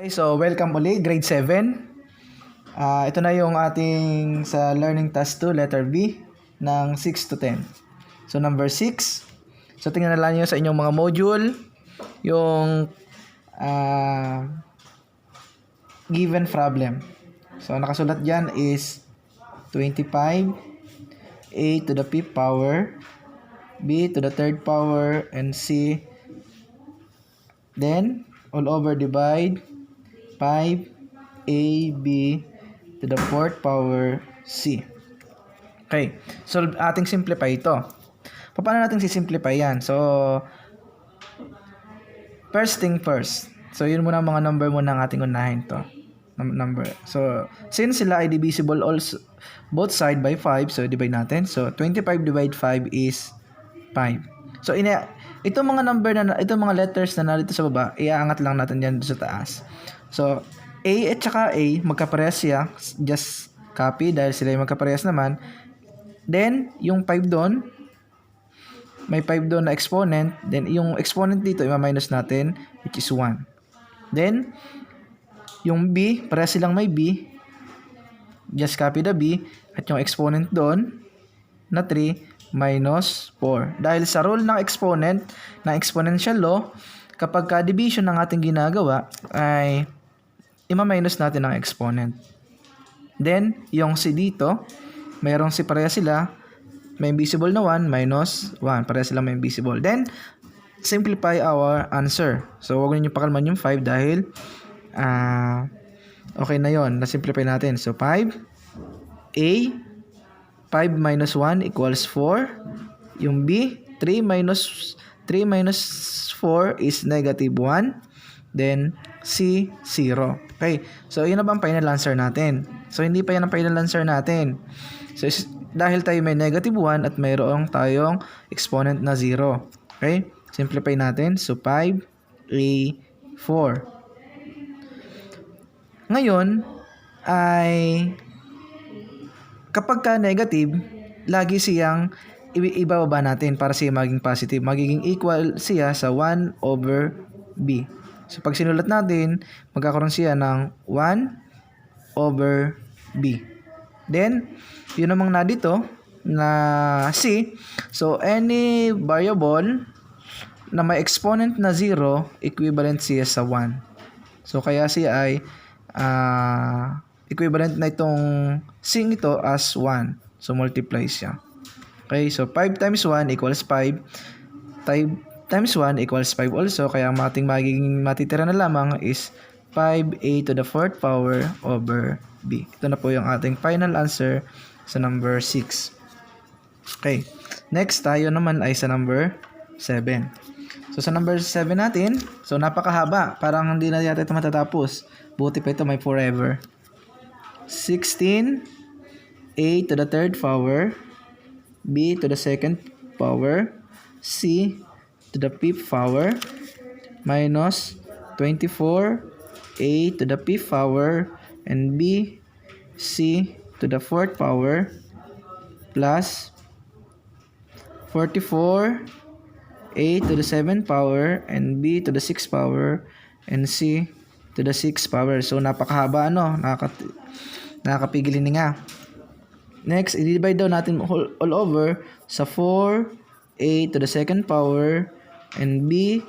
Okay, so welcome ulit, grade 7. Ito na yung ating sa learning task 2, letter B, ng 6 to 10. So number 6. So tingnan na lang nyo sa inyong mga module, yung given problem. So nakasulat dyan is 25, A to the 5th power, B to the 3rd power, and C. Then, all over divide 5AB to the 4th power C. Okay. So, ating simplify ito. Paano natin si-simplify yan? So, first thing first. So, yun muna mga number muna ang ating unahin to. Number. So, since sila ay divisible also both side by 5, so divide natin. So, 25 divide 5 is 5. So, itong mga number na itong mga letters na narito sa baba, iaangat lang natin yan sa taas. So, A at saka A, magkaparehas siya. Just copy dahil sila yung magkaparehas naman. Then, yung 5 doon, may 5 doon na exponent. Then, yung exponent dito, ima-minus natin, which is 1. Then, yung B, parehas silang may B. Just copy the B. At yung exponent doon, na 3, minus 4. Dahil sa rule ng exponent, ng exponential law, kapag ka-division ng ating ginagawa, ay ima-minus natin ang exponent. Then, yung C dito, mayroong C pareha sila, may invisible na 1, minus 1. Pareha sila may invisible. Then, simplify our answer. So, huwag niyo pakalman yung 5 dahil okay na yon. Na-simplify natin. So, 5, A, 5 minus 1 equals 4. Yung B, 3 minus 4 is negative 1. Then, C, 0. Okay. So, yun na ba ang final answer natin? So, hindi pa yan ang final answer natin. So, dahil tayo may negative 1 at mayroong tayong exponent na 0. Okay. Simplify natin. So, 5A, 4. Ngayon, ay kapag ka negative, lagi siyang ibababa natin para siya maging positive. Magiging equal siya sa 1 over B. So, pag sinulat natin, magkakaroon siya ng 1 over B. Then, yun namang na dito, na C. So, any variable na may exponent na 0, equivalent siya sa 1. So, kaya siya ay equivalent na itong C ito as 1. So, multiply siya. Okay, so 5 times 1 equals 5. 5 times 1 equals 5 also. Kaya ang ating magiging matitira na lamang is 5A to the 4th power over B. Ito na po yung ating final answer sa number 6. Okay, next tayo naman ay sa number 7. So sa number 7 natin, so napakahaba. Parang hindi na yata ito matatapos. Buti pa ito may forever. 16A to the 3rd power, B to the 2nd power, C to the 5th power, minus 24A to the 5th power, and B, C to the 4th power, plus 44A to the 7th power, and B to the 6th power, and C to the 6th power. So, napakahaba, ano? Nakakapigilin nga. Next, i-divide daw natin all over sa 4A to the 2nd power, and B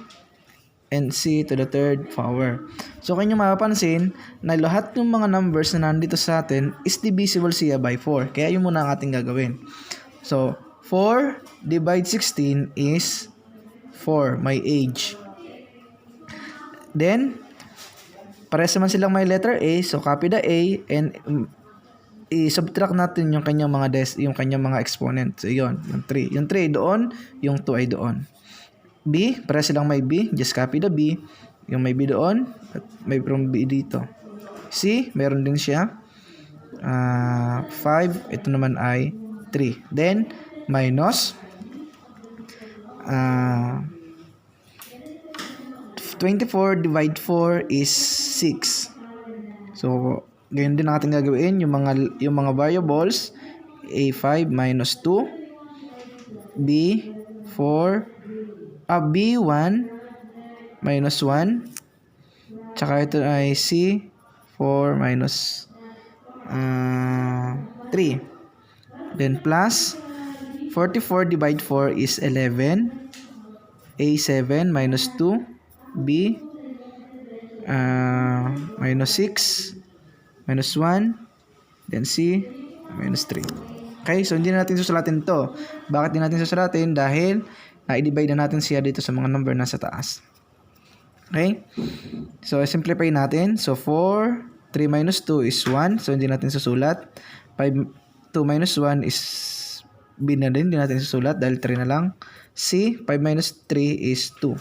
and C to the 3rd power. So, kanyang mapapansin na lahat ng mga numbers na nandito sa atin is divisible siya by 4. Kaya yun muna ang ating gagawin. So, 4 divide 16 is 4, my age. Then, parehas naman silang may letter A, so copy the A and i-subtract natin yung kanyang mga exponent. So, yun, yung 3. Yung 3 doon, yung 2 ay doon. B, parehas silang may B, just copy the B. Yung may B doon, at may from B dito. C, meron din siya. 5, ito naman ay 3. Then, minus 24 divide 4 is 6. So, ganyan din natin gagawin yung mga variables. A5 minus 2, B4, B1 minus 1, Tsaka ito ay C, 4 minus 3. Then plus 44 divide 4 is 11. A 7 minus 2. B minus 6 minus 1. Then C minus 3. Okay, so hindi na natin susulatin to. Bakit hindi natin susulatin? Dahil i-divide na natin siya dito sa mga number na sa taas. Okay, so simplify natin. So 4, 3 minus 2 is 1. So hindi natin susulat. 2 minus 1 is B na din. Hindi natin susulat dahil 3 na lang. C, 5 minus 3 is 2.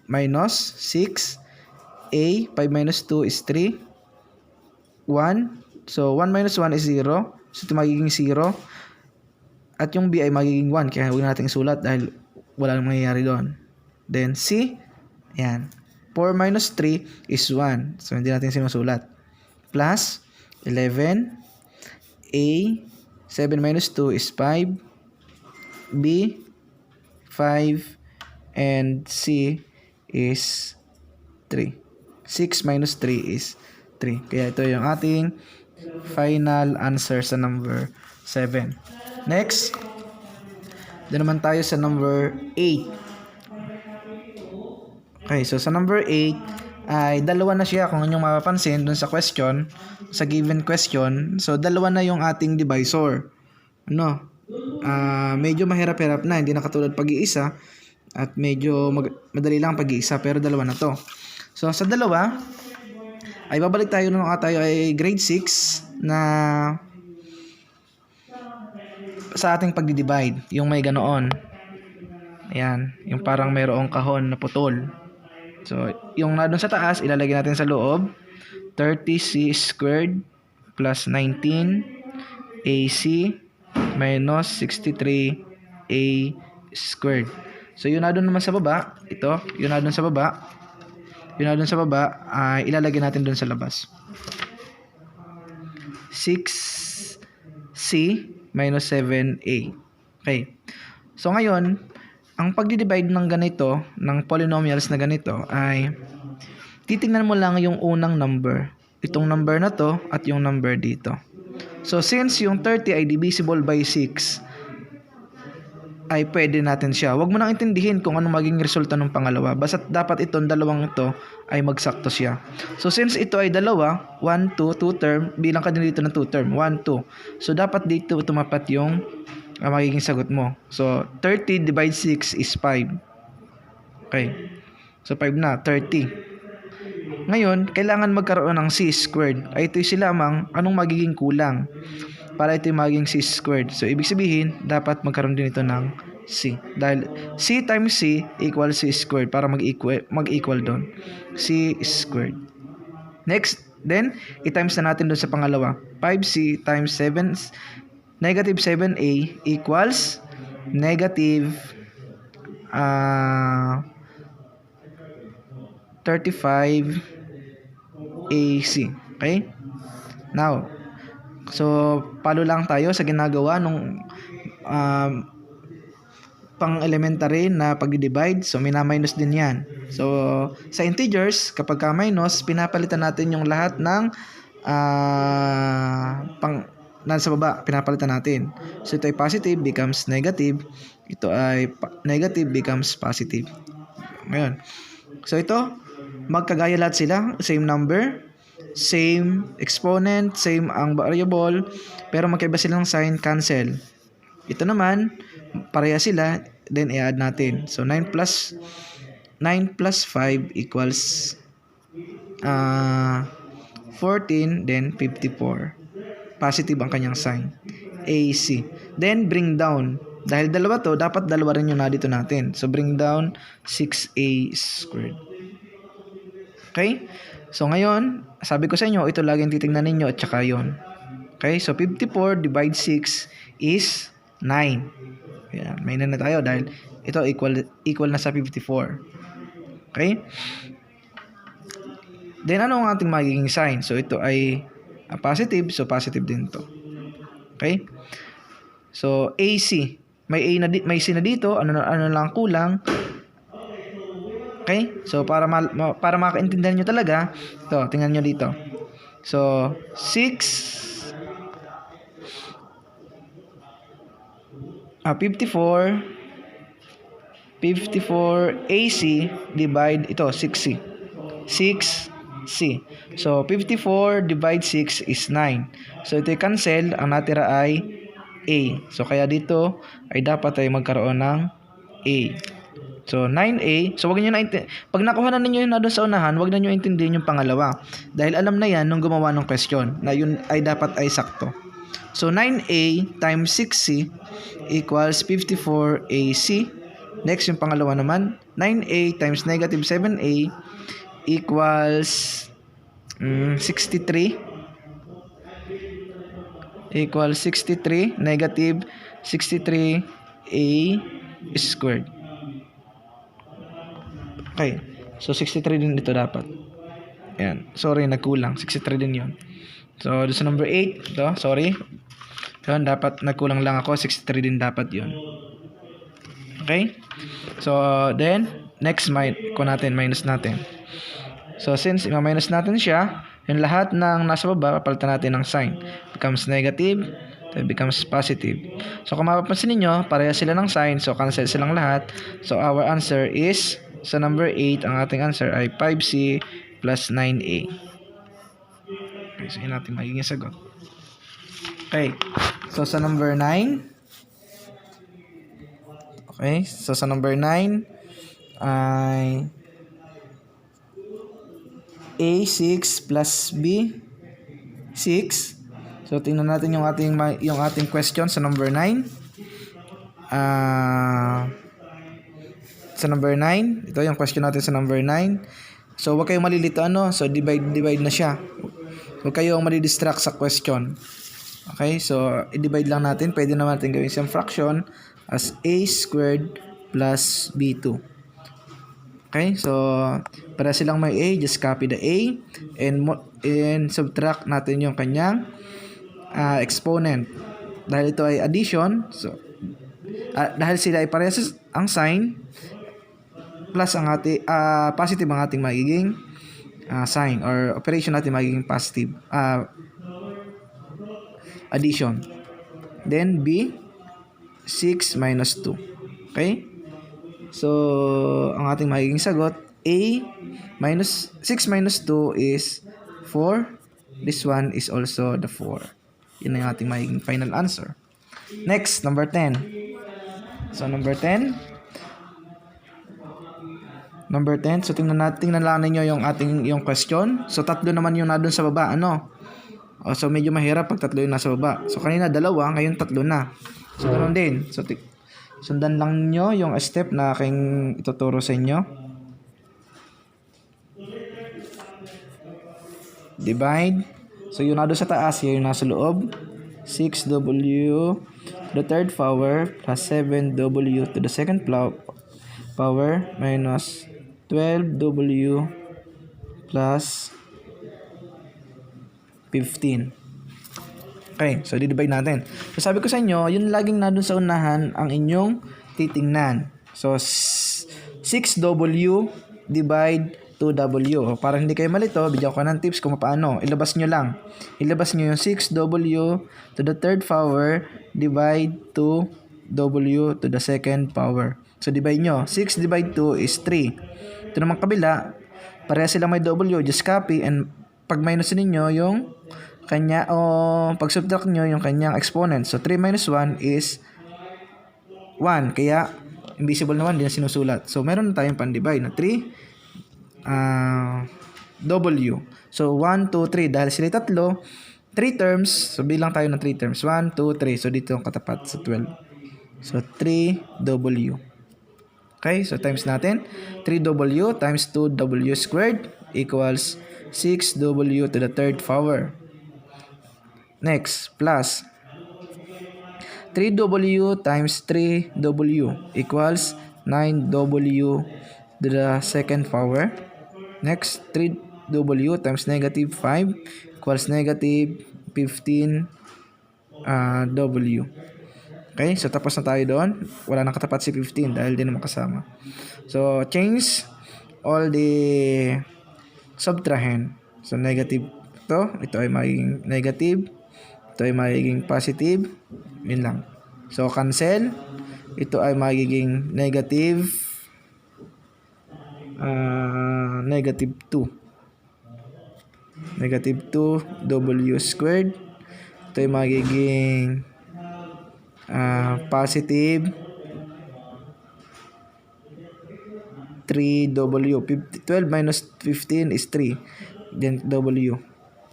Minus 6. A, 5 minus 2 is 3. 1. So 1 minus 1 is 0. So ito magiging 0. At yung B ay magiging 1. Kaya huwag natin sulat dahil wala nang mangyayari doon. Then C, ayan. 4 minus 3 is 1. So hindi natin sinusulat. Plus 11. A, 7 minus 2 is 5. B, 5. And C is 3. 6 minus 3 is 3. Kaya ito yung ating final answer sa number 7. Next, doon naman tayo sa number 8. Okay, so sa number 8 ay dalawa na siya kung inyong mapapansin doon sa question, sa given question. So dalawa na yung ating divisor. Medyo mahirap-hirap na, hindi na katulad pag-iisa at medyo madali lang pag-iisa pero dalawa na to. So sa dalawa ay babalik tayo nung tayo ay grade 6 na sa ating pagdi-divide, yung may ganoon. Ayan, yung parang mayroong kahon na putol. So, yung na doon sa taas, ilalagay natin sa loob. 30c squared plus 19ac minus 63a squared. So, yun na doon naman sa baba. Ito, yun na doon sa baba. Yun na doon sa baba, ilalagay natin doon sa labas. 6c minus 7a. Okay. So, ngayon, ang pagdi-divide ng ganito, ng polynomials na ganito, ay titingnan mo lang yung unang number. Itong number na to at yung number dito. So, since yung 30 ay divisible by 6, ay pwede natin siya. Huwag mo nang intindihin kung anong maging resulta ng pangalawa. Basta dapat itong dalawang ito ay magsakto siya. So, since ito ay dalawa, 1, 2, 2 term, bilang ka din dito ng 2 term, 1, 2. So, dapat dito tumapat yung magiging sagot mo. So, 30 divided 6 is 5. Okay. So, 5 na, 30. Ngayon, kailangan magkaroon ng c squared. Ay ito yung lamang anong magiging kulang para ito yung magiging c squared. So, ibig sabihin, dapat magkaroon din ito ng c. Dahil c times c equals c squared para mag-equal doon. C squared. Next, then, i-times na natin doon sa pangalawa. 5c times 7, negative 7a equals negative 35ac. Okay? Now, so, palo lang tayo sa ginagawa nung pang-elementary na pag-divide. So, mina-minus din yan. So, sa integers, kapag ka-minus, pinapalitan natin yung lahat ng nasa baba, pinapalitan natin. So, ito ay positive becomes negative. Ito ay negative becomes positive. Ngayon. So, ito, magkagaya lahat sila. Same number, same exponent, same ang variable, pero magkaiba silang sign, cancel. Ito naman, pareha sila, then i-add natin. So, 9 plus 5 equals 14, then 54. Positive ang kanyang sign. AC. Then, bring down. Dahil dalawa to, dapat dalawa rin yung nadito natin. So, bring down 6a squared. Okay? So, ngayon, sabi ko sa inyo, ito laging titingnan ninyo at saka yun. Okay? So, 54 divide 6 is 9. Ayan, may 9 na tayo dahil ito equal na sa 54. Okay? Then, ano ang ating magiging sign? So, ito ay positive, so positive din to. Okay? So, AC. May C na dito. Ano lang kulang? Okay? So, para makaintindihan nyo talaga, ito, tingnan nyo dito. So, 54 AC divide ito 6C. 6C. So 54 divide 6 is 9. So ito cancel, ang natira ay A. So kaya dito ay dapat ay magkaroon ng A. So 9A. So wag niyo na pag nakuha na ninyo yun na doon sa unahan, wag na niyo intindihin yung pangalawa. Dahil alam na yan nung gumawa ng question na yun ay dapat ay sakto. So 9A times 6C equals 54AC. Next, yung pangalawa naman, 9A times negative 7A equals 63. Equals 63, negative 63A squared. Okay, so 63 din dito dapat. Ayan, sorry, nagkulang. 63 din yun. So, doon sa number 8, ito, sorry. Yun, dapat nagkulang lang ako. 63 din dapat yun. Okay? So, then, next, minus natin. So, since minus natin siya, yung lahat ng nasa baba, papalitan natin ng sign. Becomes negative, then becomes positive. So, kung mapapansin niyo pareha sila ng sign, so cancel silang lahat. So, our answer is, sa number 8, ang ating answer ay 5C plus 9A. Okay, so yun natin magiging sagot. Okay, so sa number 9, okay, so sa number 9 ay A6 plus B6. So tingnan natin yung ating question sa number 9. Sa number 9, ito yung question natin sa number 9. So huwag kayong malilito so divide na siya. Huwag kayong madidistract sa question. Okay, so i-divide lang natin. Pwede naman natin gawin siyang fraction as A squared plus B2. Okay, so para silang may A, just copy the A and subtract natin yung kanyang exponent. Dahil ito ay addition, so dahil sila ay parehas ang sign, plus ang ating positive ang ating magiging sign or operation natin magiging positive addition. Then B 6 minus 2. Okay? So ang ating magiging sagot A minus 6 minus 2 is 4. This one is also the 4. Yun ang ating magiging final answer. Next, number 10. So number 10. So tingnan lang ninyo yung question. So tatlo naman yung na doon sa baba, so medyo mahirap pag tatlo yung nasa baba. So kanina dalawa, ngayon tatlo na. So ganoon din. So sundan lang nyo yung step na aking ituturo sa inyo. Divide. So yung nado sa taas, yung nasa loob. 6W to the third power plus 7W to the second power minus 12W plus 15. Okay, so di-divide natin. So sabi ko sa inyo, yun laging nandun sa unahan ang inyong titingnan. So 6W divide 2W. Para hindi kayo malito, bigyan ko ng tips kung paano. Ilabas nyo lang. Ilabas nyo yung 6W to the third power divide 2W to the second power. So divide nyo. 6 divide 2 is 3. Ito naman kabila, pareha sila may W. Just copy and pag minus ninyo yung pag subtract nyo yung kanyang exponent. So 3 minus 1 is 1. Kaya invisible naman, din na sinusulat. So meron na tayong pan-divide na 3 W. So 1, 2, 3. Dahil sila tatlo, 3 terms. So bilang tayo ng 3 terms. 1, 2, 3. So dito ang katapat sa 12. So 3W. Okay, so times natin. 3W times 2W squared equals 6W to the third power. Next, plus 3W times 3W equals 9W to the second power. Next, 3W times negative 5 equals negative 15W. Okay, so tapos na tayo doon. Wala nang katapat si 15 dahil din naman kasama. So, change all the subtrahend. So negative ito ay magiging negative, ito ay magiging positive, yun lang. So cancel, ito ay magiging negative negative 2. Negative 2 w squared. Ito ay magiging positive 3w. 12 minus 15 is 3. Then w.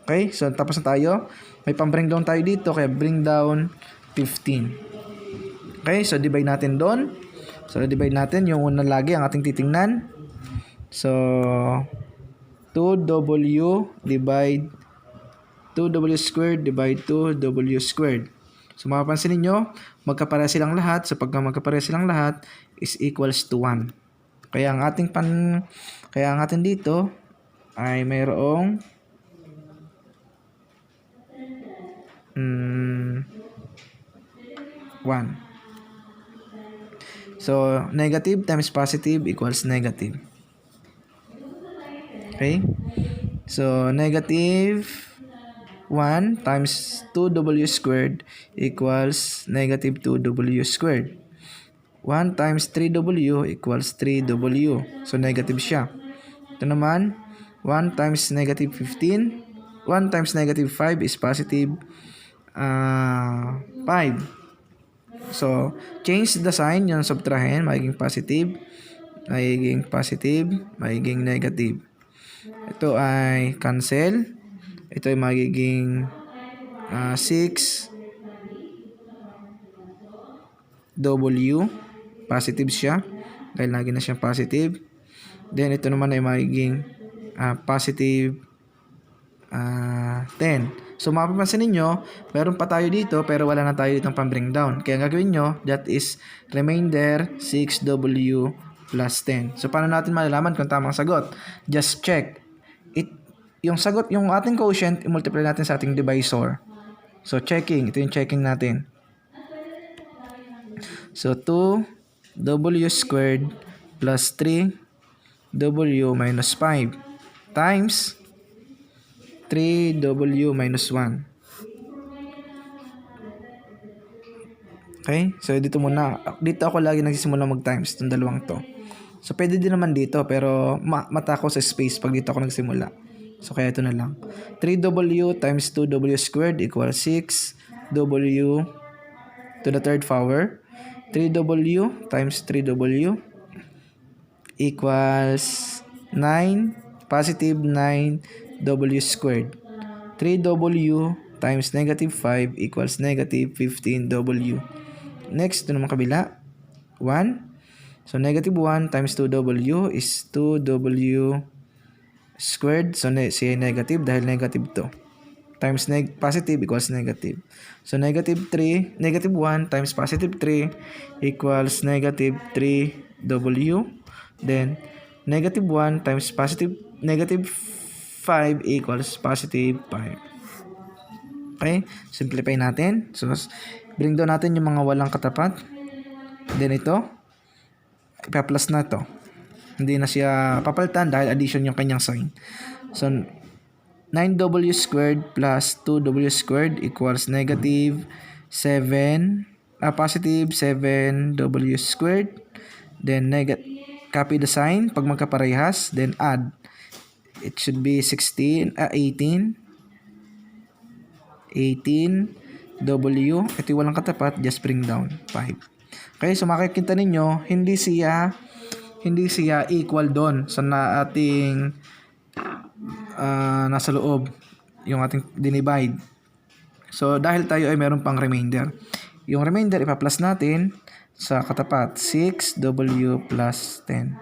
Okay? So tapos na tayo. May pang-bring down tayo dito, kaya bring down 15. Okay? So divide natin doon. So divide natin yung una lagi ang ating titingnan. So 2w divide 2w squared divide 2w squared. So mapapansin niyo, magkapareha silang lahat. So pagka magkapareha silang lahat is equals to 1. Kaya ang atin dito ay mayroong 1. So negative times positive equals negative. Okay? So negative 1 times 2w squared equals negative 2w squared. 1 times 3w equals 3w. So negative siya. Ito naman, 1 times negative 15. 1 times negative 5 is positive 5. So change the sign, yung subtrahen, magiging positive, magiging negative. Ito ay cancel. Ito ay magiging 6w. Positive siya. Dahil lagi na siyang positive. Then ito naman ay magiging positive 10. So mapapansin ninyo, meron pa tayo dito pero wala na tayo ditong pang-bring down. Kaya ang gagawin nyo, that is remainder 6w plus 10. So paano natin malalaman kung tamang sagot? Just check. Yung sagot, yung ating quotient, i-multiply natin sa ating divisor. So checking, ito yung checking natin. So 2w squared plus 3w minus 5 times 3w minus 1. Okay? So dito muna. Dito ako lagi nagsisimula mag-times itong dalawang to. So pwede din naman dito pero mata ko sa space pag dito ako nagsimula. So kaya ito na lang. 3w times 2w squared equals 6w to the third power. 3w times 3w equals 9, positive 9w squared. 3w times negative 5 equals negative 15w. Next, ito naman kabila. 1. So negative 1 times 2w is 2w squared. So siya negative dahil negative to. Times positive equals negative. So negative 1 times positive 3 equals negative 3w. Then negative 1 times negative 5 equals positive 5. Okay? Simplify natin. So bring down natin yung mga walang katapat. Then ito, ipa-plus na to. Hindi na siya papalitan dahil addition yung kanyang sign. So 9w squared plus 2w squared equals negative 7, positive 7w squared. Then copy the sign pag magkaparehas, then add. It should be 18w. Ito yung walang katapat, just bring down 5. Okay, so makikita ninyo, hindi siya equal doon sa ating nasa loob, yung ating dinivide. So dahil tayo ay meron pang remainder. Yung remainder ipa-plus natin sa katapat, 6w plus 10.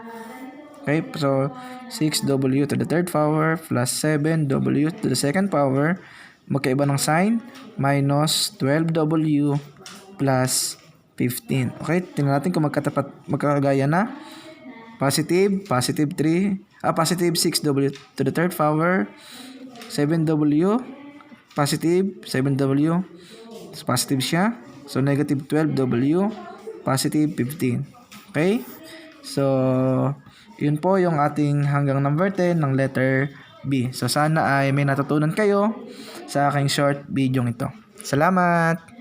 Okay, so 6w to the third power plus 7w to the second power. Magkaiba ng sign, minus 12w plus 15. Okay, tingnan natin kung magkagaya na. Positive 3, positive 6w to the third power, 7w, positive 7w, so positive siya. So negative 12w, positive 15. Okay, so Yun po yung ating hanggang number 10 ng letter B. So sana ay may natutunan kayo sa aking short video ito. Salamat!